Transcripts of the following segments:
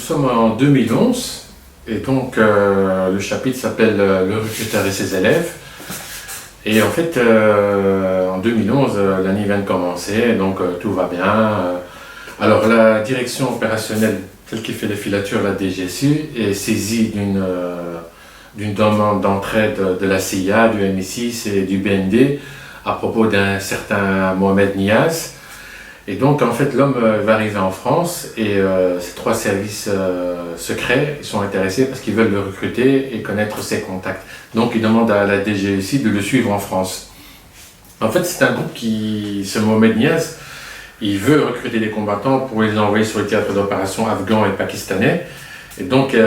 sommes en 2011 et donc le chapitre s'appelle Le recruteur et ses élèves. Et en fait, en 2011, l'année vient de commencer, donc tout va bien. Alors la direction opérationnelle, celle qui fait les filatures, la DGSU, est saisie d'une demande d'entraide de la CIA, du MI6 et du BND à propos d'un certain Mohamed Niaz. Et donc en fait l'homme va arriver en France et ces trois services secrets ils sont intéressés parce qu'ils veulent le recruter et connaître ses contacts. Donc ils demandent à la DGSI de le suivre en France. En fait c'est un groupe ce Mohamed Niaz, il veut recruter des combattants pour les envoyer sur les théâtres d'opération afghans et pakistanais. Et donc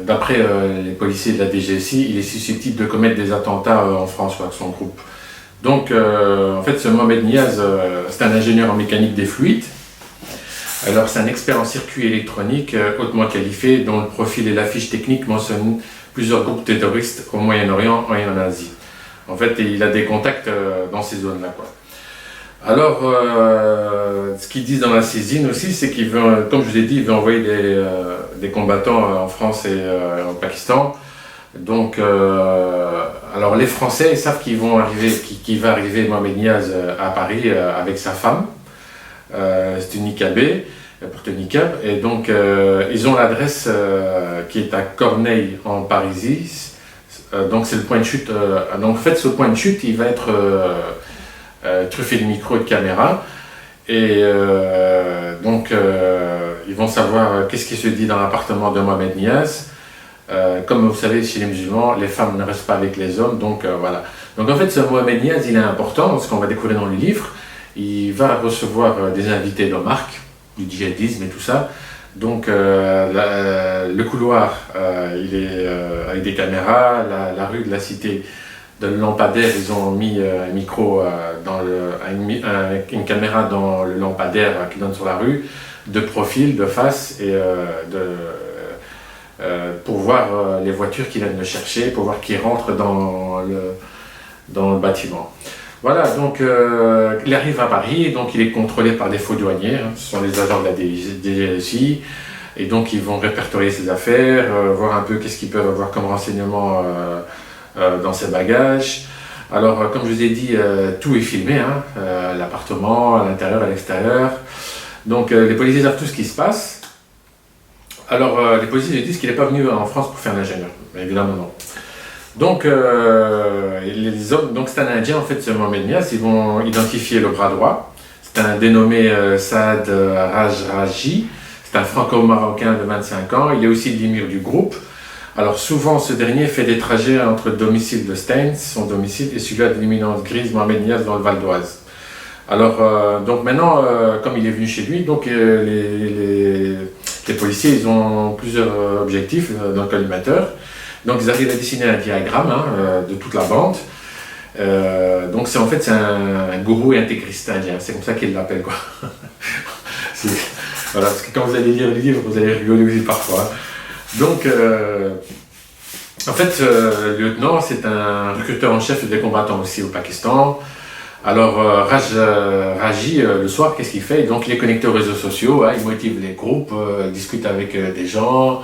d'après les policiers de la DGSI, il est susceptible de commettre des attentats en France avec son groupe. Donc, en fait, ce Mohamed Niaz, c'est un ingénieur en mécanique des fluides. Alors, c'est un expert en circuits électroniques hautement qualifié, dont le profil et la fiche technique mentionnent plusieurs groupes terroristes au Moyen-Orient et en Asie. En fait, il a des contacts dans ces zones-là, quoi. Alors, ce qu'ils disent dans la saisine aussi, c'est qu'il veut, comme je vous ai dit, il veut envoyer des combattants en France et au Pakistan. Donc, alors les Français ils savent qu'il va arriver Mohamed Niaz à Paris avec sa femme. C'est une niqabée, elle porte une niqab. Et donc, ils ont l'adresse qui est à Corneille en Parisis. Donc, c'est le point de chute. Donc, en fait, ce point de chute, il va être truffé de micros et de caméras. Et donc, ils vont savoir qu'est-ce qui se dit dans l'appartement de Mohamed Niaz. Comme vous savez, chez les musulmans, les femmes ne restent pas avec les hommes, donc voilà. Donc en fait, ce Mohamed Niaz, il est important, ce qu'on va découvrir dans le livre. Il va recevoir des invités de marque, du djihadisme et tout ça. Donc le couloir, il est avec des caméras, la rue de la cité de lampadaire, ils ont mis un micro, une caméra dans le lampadaire qui donne sur la rue, de profil, de face et pour voir les voitures qui viennent le chercher, pour voir qui rentre dans le bâtiment. Voilà, donc il arrive à Paris, donc il est contrôlé par des faux douaniers, hein, ce sont les agents de la DGSI, et donc ils vont répertorier ses affaires, voir un peu qu'est-ce qu'ils peuvent avoir comme renseignements dans ses bagages. Alors, comme je vous ai dit, tout est filmé, hein, l'appartement, à l'intérieur, à l'extérieur. Donc les policiers savent tout ce qui se passe. Alors, les policiers disent qu'il n'est pas venu en France pour faire l'ingénieur. Évidemment, non. Donc, les hommes, donc c'est un Indien, en fait, ce Mohamed Niaz, ils vont identifier le bras droit. C'est un dénommé Saad Raji. C'est un franco-marocain de 25 ans. Il est aussi l'émir du groupe. Alors, souvent, ce dernier fait des trajets entre le domicile de Steins, son domicile, et celui-là de l'imminence grise Mohamed Niaz dans le Val d'Oise. Alors, donc maintenant, comme il est venu chez lui, donc les policiers, ils ont plusieurs objectifs dans le collimateur. Donc ils arrivent à dessiner un diagramme de toute la bande. Donc c'est un gourou intégriste indien, c'est comme ça qu'ils l'appellent, quoi. Voilà, parce que quand vous allez lire le livre, vous allez rigoler aussi parfois. Donc, en fait, le lieutenant, c'est un recruteur en chef des combattants aussi au Pakistan. Alors, Raji, le soir, qu'est-ce qu'il fait? Donc, il est connecté aux réseaux sociaux, hein, il motive les groupes, il discute avec des gens,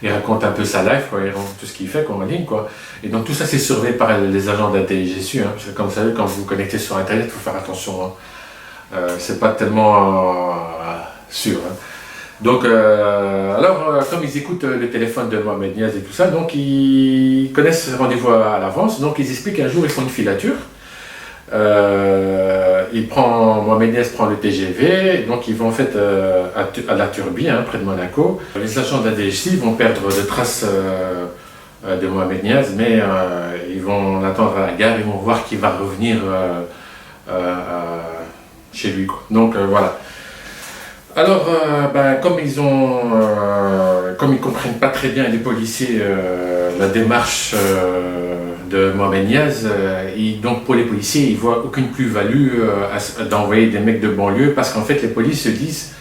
il raconte un peu sa life, quoi, il raconte tout ce qu'il fait en ligne, quoi. Et donc, tout ça, c'est surveillé par les agents de la DGSU, hein, parce que comme vous savez, quand vous vous connectez sur Internet, il faut faire attention. Hein. C'est pas tellement sûr. Hein. Donc, comme ils écoutent le téléphone de Mohamed Niaz et tout ça, donc ils connaissent le rendez-vous à l'avance, donc ils expliquent qu'un jour, ils font une filature. Mohamed Niaz prend le TGV, donc ils vont en fait à la Turbie, hein, près de Monaco. Les agents de la DGSI vont perdre de traces de Mohamed Niaz, mais ils vont l'attendre à la gare, ils vont voir qu'il va revenir chez lui, quoi. Donc voilà. Alors, comme ils comprennent pas très bien les policiers la démarche de Mohamed Niaz, donc pour les policiers, ils voient aucune plus-value d'envoyer des mecs de banlieue parce qu'en fait les policiers se disent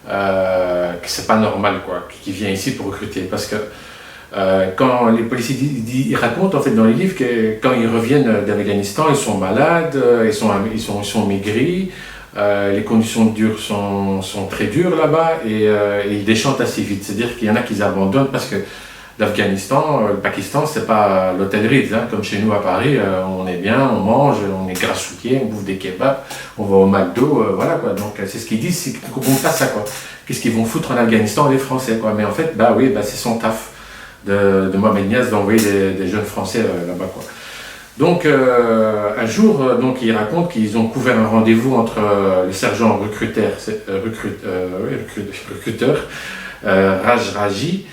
que c'est pas normal, quoi, qu'ils viennent ici pour recruter, parce que quand les policiers ils racontent en fait dans les livres que quand ils reviennent d'Afghanistan, ils sont malades, ils sont maigris, Les conditions dures sont très dures là-bas et ils déchantent assez vite. C'est-à-dire qu'il y en a qui abandonnent parce que l'Afghanistan, le Pakistan, c'est pas l'hôtel Ritz, hein, comme chez nous à Paris. On est bien, on mange, on est grassouillé, on bouffe des kebabs, on va au McDo, voilà quoi. Donc c'est ce qu'ils disent, c'est qu'on fasse ça quoi. Qu'est-ce qu'ils vont foutre en Afghanistan les Français quoi. Mais en fait, bah oui, bah, c'est son taf de Mohamed Niaz d'envoyer des jeunes Français là-bas quoi. Donc un jour, donc ils racontent qu'ils ont couvert un rendez-vous entre le sergent recruteur Raj Raji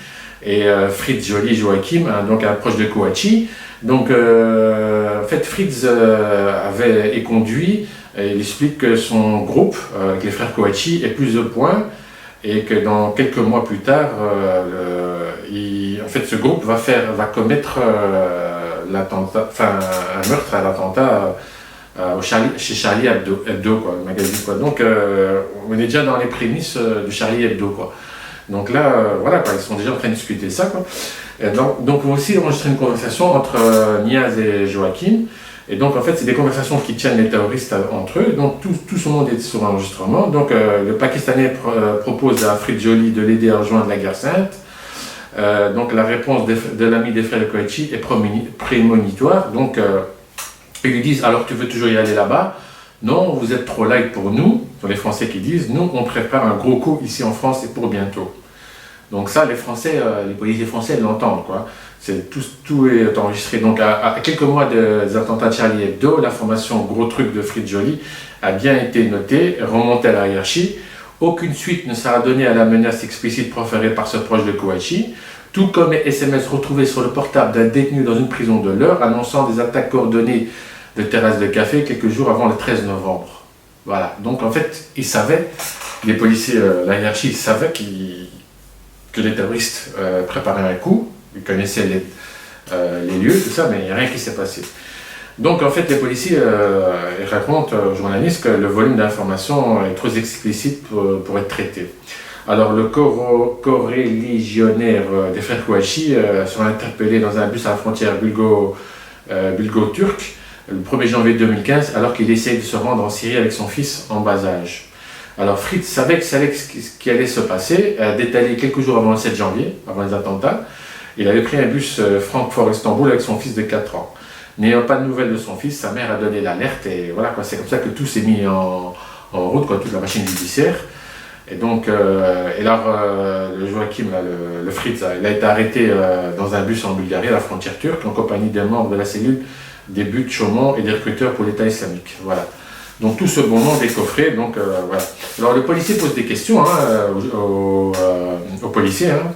et Fritz Joly Joachim, hein, donc un proche de Kouachi. Donc en fait Fritz est conduit, et il explique que son groupe, avec les frères Kouachi, est plus au point et que dans quelques mois plus tard, en fait ce groupe va commettre l'attentat, enfin un meurtre à l'attentat chez Charlie Hebdo quoi, le magazine quoi. Donc on est déjà dans les prémices de Charlie Hebdo quoi. Donc là, voilà quoi, ils sont déjà en train de discuter ça quoi. Et donc on va aussi enregistrer une conversation entre Niaz et Joachim. Et donc en fait c'est des conversations qui tiennent les terroristes entre eux. Donc tout ce monde est sur l'enregistrement. Donc le Pakistanais propose à Fritz Joly de l'aider à rejoindre la guerre sainte. Donc la réponse de l'ami des frères de Kouachi est prémonitoire. Donc ils lui disent alors tu veux toujours y aller là-bas? Non, vous êtes trop light pour nous. Ce sont les Français qui disent nous on prépare un gros coup ici en France et pour bientôt. Donc ça les Français, les policiers français l'entendent quoi. Tout est enregistré. Donc à quelques mois des attentats de Charlie Hebdo, l'information gros truc de Fritz Joly a bien été notée, remontée à la hiérarchie. Aucune suite ne sera donnée à la menace explicite proférée par ce proche de Kouachi, tout comme les SMS retrouvés sur le portable d'un détenu dans une prison de l'Eure annonçant des attaques coordonnées de terrasses de café quelques jours avant le 13 novembre. Voilà, donc en fait, ils savaient, les policiers, la hiérarchie, ils savaient que les terroristes préparaient un coup, ils connaissaient les lieux, tout ça, mais il n'y a rien qui s'est passé. Donc en fait, les policiers racontent aux journalistes que le volume d'informations est trop explicite pour être traité. Alors le coreligionnaire des frères Kouachi sera interpellé dans un bus à la frontière bulgo-turque le 1er janvier 2015 alors qu'il essaye de se rendre en Syrie avec son fils en bas âge. Alors Fritz savait ce qui allait se passer, détaillé quelques jours avant le 7 janvier, avant les attentats. Il avait pris un bus Francfort-Istanbul avec son fils de 4 ans. N'ayant pas de nouvelles de son fils, sa mère a donné l'alerte et voilà quoi, c'est comme ça que tout s'est mis en route, quoi, toute la machine judiciaire. Et donc, le Joachim, le Fritz, il a été arrêté dans un bus en Bulgarie, à la frontière turque, en compagnie des membres de la cellule des buts Chaumont et des recruteurs pour l'État islamique. Voilà. Donc tout ce bon monde est coffré, donc voilà. Alors le policier pose des questions hein, aux policiers. Hein.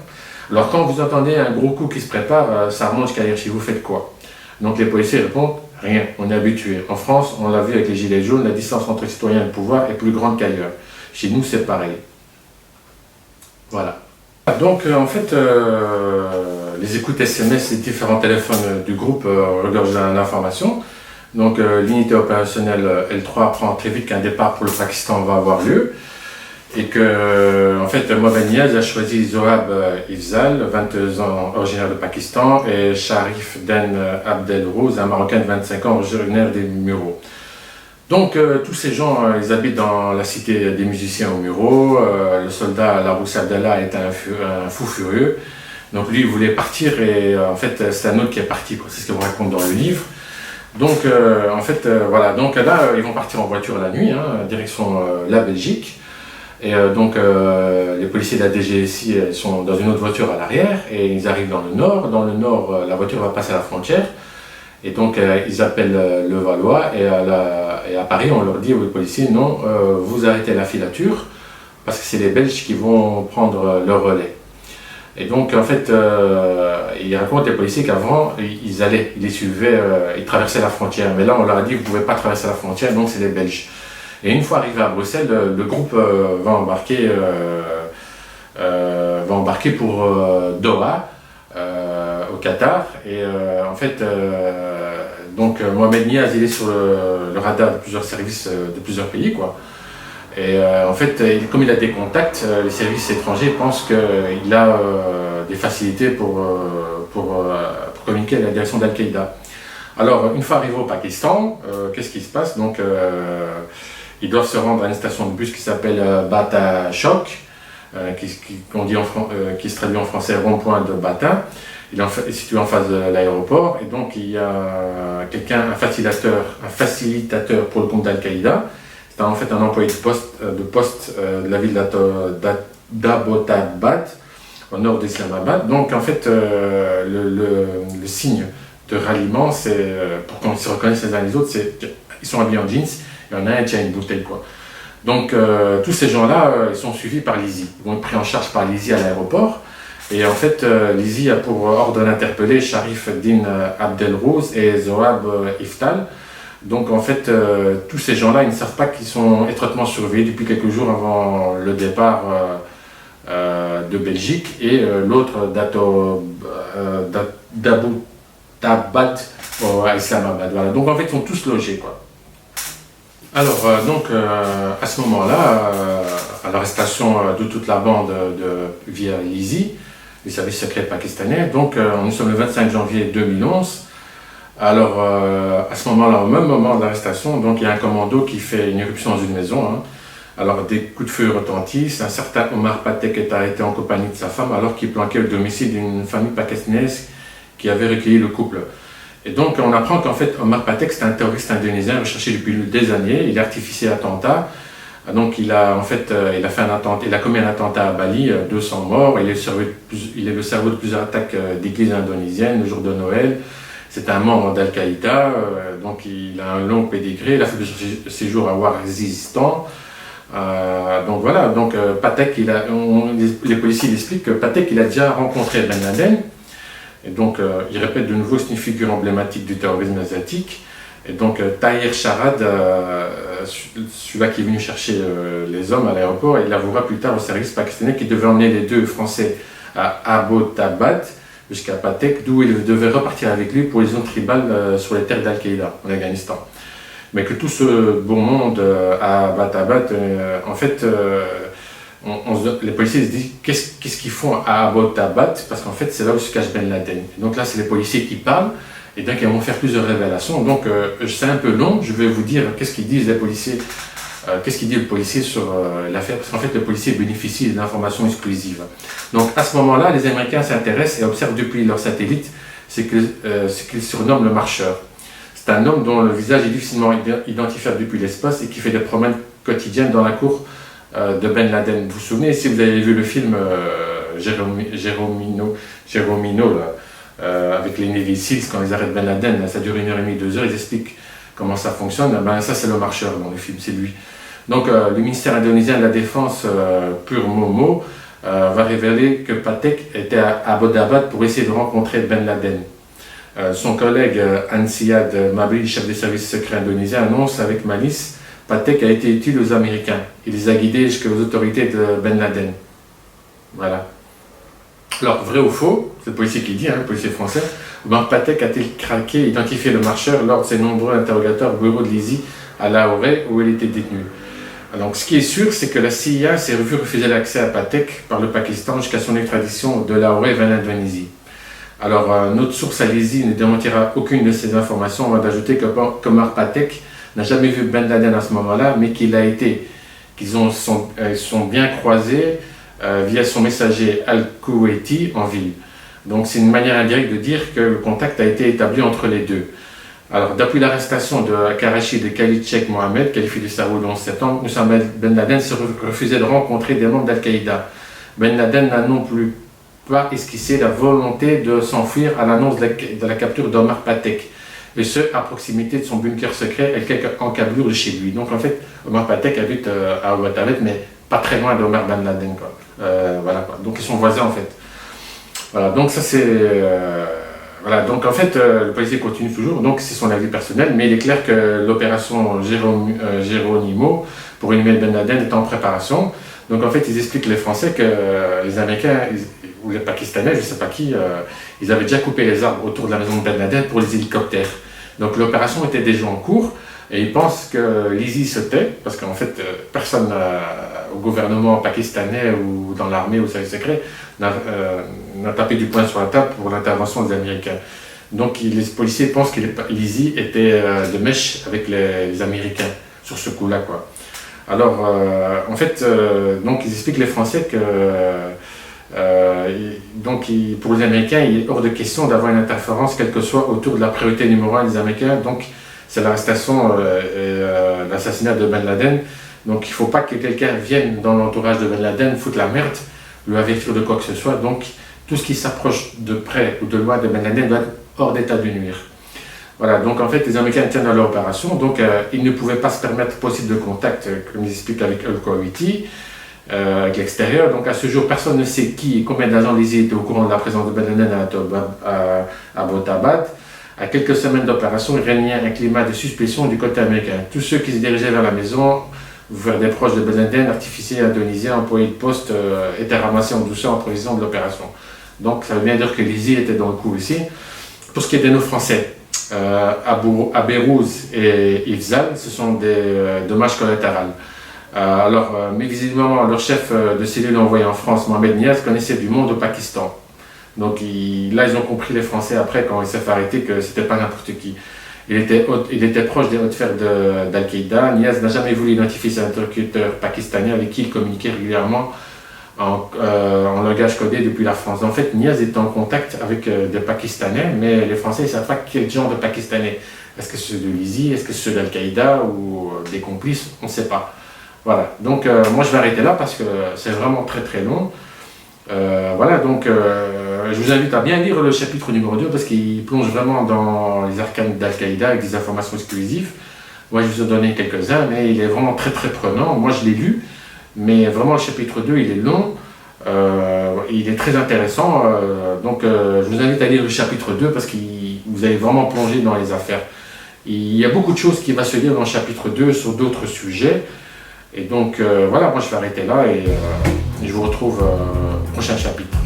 Alors quand vous entendez un gros coup qui se prépare, ça remonte jusqu'à Hirschi, vous faites quoi? Donc les policiers répondent, rien, on est habitué. En France, on l'a vu avec les gilets jaunes, la distance entre citoyens et le pouvoir est plus grande qu'ailleurs. Chez nous, c'est pareil. Voilà. Donc en fait, les écoutes SMS et différents téléphones du groupe regorgent l'information. Donc l'unité opérationnelle L3 apprend très vite qu'un départ pour le Pakistan va avoir lieu. Et que, en fait, Mohamed Niaz a choisi Zohab Ifzal, 22 ans, originaire de Pakistan, et Sharif Den Abdelrouz, un Marocain de 25 ans, originaire des Mureaux. Donc, tous ces gens, ils habitent dans la cité des musiciens aux Mureaux. Le soldat Larousse Abdallah est un fou furieux. Donc, lui, il voulait partir, et en fait, c'est un autre qui est parti, c'est ce qu'on raconte dans le livre. Donc, en fait, voilà. Donc là, ils vont partir en voiture la nuit, hein, direction la Belgique. Et donc les policiers de la DGSI sont dans une autre voiture à l'arrière et ils arrivent dans le nord. Dans le nord, la voiture va passer à la frontière. Et donc ils appellent le Valois et à Paris, on leur dit aux policiers, non, vous arrêtez la filature parce que c'est les Belges qui vont prendre leur relais. Et donc en fait, ils racontent les policiers qu'avant, ils les suivaient, ils traversaient la frontière. Mais là, on leur a dit, vous ne pouvez pas traverser la frontière, donc c'est les Belges. Et une fois arrivé à Bruxelles, le groupe va embarquer pour Doha, au Qatar. Et en fait, donc Mohamed Niaz, il est sur le radar de plusieurs services de plusieurs pays, quoi. Et en fait, comme il a des contacts, les services étrangers pensent qu'il a des facilités pour communiquer à la direction d'Al-Qaïda. Alors, une fois arrivé au Pakistan, qu'est-ce qui se passe? Donc, Ils doivent se rendre à une station de bus qui s'appelle Bata Choc, qui se traduit en français rond-point de Bata. Il est situé en face de l'aéroport, et donc il y a un facilitateur pour le compte d'Al-Qaïda. C'est en fait un employé de poste de la ville d'Abbottabad, au nord d'Islamabad. Donc en fait, le signe de ralliement, c'est pour qu'on se reconnaisse les uns les autres, ils sont habillés en jeans, il y en a un qui a une bouteille, quoi. Donc tous ces gens-là, ils sont suivis par l'ISI. Ils vont être pris en charge par l'ISI à l'aéroport. Et en fait, l'ISI a pour ordre d'interpeller Sharif Din Abdelrouz et Zohab Iftal. Donc en fait, tous ces gens-là, ils ne savent pas qu'ils sont étroitement surveillés depuis quelques jours avant le départ de Belgique, et l'autre d'Abbottabad à Islamabad. Voilà. Donc en fait, ils sont tous logés, quoi. Alors à ce moment-là, à l'arrestation de toute la bande via l'ISI, les services secrets pakistanais, donc nous sommes le 25 janvier 2011. Alors à ce moment-là, au même moment de l'arrestation, donc il y a un commando qui fait une éruption dans une maison, hein. Alors des coups de feu retentissent, un certain Omar Patek est arrêté en compagnie de sa femme alors qu'il planquait le domicile d'une famille pakistanaise qui avait recueilli le couple. Et donc on apprend qu'en fait Omar Patek, c'est un terroriste indonésien recherché depuis des années. Il a artificié attentat. Donc il a commis un attentat à Bali, 200 morts. Il est le cerveau de plusieurs attaques d'églises indonésiennes le jour de Noël. C'est un membre d'Al-Qaïda, donc il a un long pédigré. Il a fait plusieurs séjours à Waziristan. Donc voilà, donc Patek, les policiers expliquent que Patek, il a déjà rencontré Ben Laden. Et donc, il répète de nouveau, c'est une figure emblématique du terrorisme asiatique. Et donc, Tahir Sharad, celui-là qui est venu chercher les hommes à l'aéroport, il avouera plus tard au service pakistanais qu'il devait emmener les deux Français à Abbottabad jusqu'à Patek, d'où il devait repartir avec lui pour les zones tribales sur les terres d'Al-Qaïda en Afghanistan. Mais que tout ce beau monde à Abbottabad, en fait, les policiers se disent qu'est-ce qu'ils font à Abbottabad, parce qu'en fait c'est là où se cache Ben Laden. Et donc là c'est les policiers qui parlent, et donc ils vont faire plusieurs révélations. Donc c'est un peu long, je vais vous dire qu'est-ce qu'ils disent les policiers, qu'est-ce qu'il dit le policier sur l'affaire, parce qu'en fait le policier bénéficie d'informations exclusives. Donc à ce moment-là, les Américains s'intéressent et observent depuis leur satellite ce qu'ils surnomment le marcheur. C'est un homme dont le visage est difficilement identifiable depuis l'espace et qui fait des promènes quotidiennes dans la cour de Ben Laden. Vous vous souvenez, si vous avez vu le film Jérôme avec les Navy Seals, quand ils arrêtent Ben Laden, ça dure 1h30, 2 heures, ils expliquent comment ça fonctionne. Ben, ça, c'est le marcheur dans le film, c'est lui. Donc, le ministère indonésien de la Défense, Pur Momo, va révéler que Patek était à Abbottabad pour essayer de rencontrer Ben Laden. Son collègue Ansiad Mabri, chef des services secrets indonésiens, annonce avec malice: Patek a été utile aux Américains. Il les a guidés jusqu'aux autorités de Ben Laden. Voilà. Alors, vrai ou faux, c'est le policier qui dit, le policier français, Omar Patek a-t-il craqué et identifié le marcheur lors de ses nombreux interrogatoires au bureau de l'ISI à Lahore où il était détenu. Donc, ce qui est sûr, c'est que la CIA s'est vu refuser l'accès à Patek par le Pakistan jusqu'à son extradition de Lahore vers l'Indonésie. Alors, notre source à l'ISI ne démentira aucune de ces informations. On va d'ajouter qu'Omar Patek n'a jamais vu Ben Laden à ce moment-là, mais qu'ils sont bien croisés via son messager Al-Kuwaiti en ville. Donc c'est une manière indirecte de dire que le contact a été établi entre les deux. Alors depuis l'arrestation de Karachi de Khalid Sheikh Mohammed, qualifié du cerveau le 11 septembre, Oussama Ben Laden se refusait de rencontrer des membres d'Al-Qaïda. Ben Laden n'a non plus pas esquissé la volonté de s'enfuir à l'annonce de la capture d'Omar Patek, et ce, à proximité de son bunker secret et quelques encablures de chez lui. Donc en fait, Omar Patek habite à Abbottabad, mais pas très loin d'Omar Ben Laden, quoi. Voilà, quoi. Donc ils sont voisins en fait. Voilà, donc ça c'est... voilà, donc en fait, le policier continue toujours, donc c'est son avis personnel, mais il est clair que l'opération Geronimo pour éliminer Ben Laden est en préparation. Donc en fait, ils expliquent les Français que les Américains, ou les Pakistanais, je ne sais pas qui, ils avaient déjà coupé les arbres autour de la maison de Ben Laden pour les hélicoptères. Donc l'opération était déjà en cours, et ils pensent que l'ISI se tait, parce qu'en fait, personne au gouvernement pakistanais ou dans l'armée ou au service secret n'a tapé du poing sur la table pour l'intervention des Américains. Donc les policiers pensent que l'ISI était de mèche avec les Américains sur ce coup-là, quoi. Alors, en fait, donc ils expliquent les Français que pour les Américains, il est hors de question d'avoir une interférence, quelle que soit, autour de la priorité numéro 1 des Américains. Donc, c'est l'arrestation et l'assassinat de Ben Laden. Donc, il ne faut pas que quelqu'un vienne dans l'entourage de Ben Laden, foutre la merde, lui avertir de quoi que ce soit. Donc, tout ce qui s'approche de près ou de loin de Ben Laden doit être hors d'état de nuire. Voilà, donc en fait, les Américains tiennent à leur opération, donc ils ne pouvaient pas se permettre possible de contact, comme ils expliquent avec Al-Kuwaiti, avec l'extérieur. Donc à ce jour, personne ne sait qui et combien d'agents d'ISI étaient au courant de la présence de Ben Laden à Abbottabad. À quelques semaines d'opération, il régnait un climat de suspicion du côté américain. Tous ceux qui se dirigeaient vers la maison, vers des proches de Ben Laden, artificiers, indonésiens, employés de poste, étaient ramassés en douceur en prévision de l'opération. Donc ça veut bien dire que l'ISI était dans le coup ici. Pour ce qui est de nos Français, Abérouz et Ifzal, ce sont des dommages collatéraux. Mais visiblement, leur chef de cellule envoyé en France, Mohamed Niaz, connaissait du monde au Pakistan. Donc là, ils ont compris, les Français, après, quand ils s'est fait arrêter, que c'était pas n'importe qui. Il était proche des hautes sphères d'Al-Qaïda. Niaz n'a jamais voulu identifier ses interlocuteurs pakistanais avec qui il communiquait régulièrement en langage codé depuis la France. En fait, Niaz est en contact avec des Pakistanais, mais les Français ne savent pas quel genre de Pakistanais. Est-ce que c'est ceux de l'ISI, est-ce que c'est ceux d'Al-Qaïda ou des complices? On ne sait pas. Voilà, donc moi je vais arrêter là parce que c'est vraiment très très long. Voilà, donc je vous invite à bien lire le chapitre numéro 2 parce qu'il plonge vraiment dans les arcanes d'Al-Qaïda avec des informations exclusives. Moi je vous ai donné quelques-uns, mais il est vraiment très très prenant. Moi je l'ai lu. Mais vraiment, le chapitre 2, il est long, il est très intéressant. Je vous invite à lire le chapitre 2 parce que vous allez vraiment plonger dans les affaires. Il y a beaucoup de choses qui vont se dire dans le chapitre 2 sur d'autres sujets. Et donc, voilà, moi je vais arrêter là et je vous retrouve au prochain chapitre.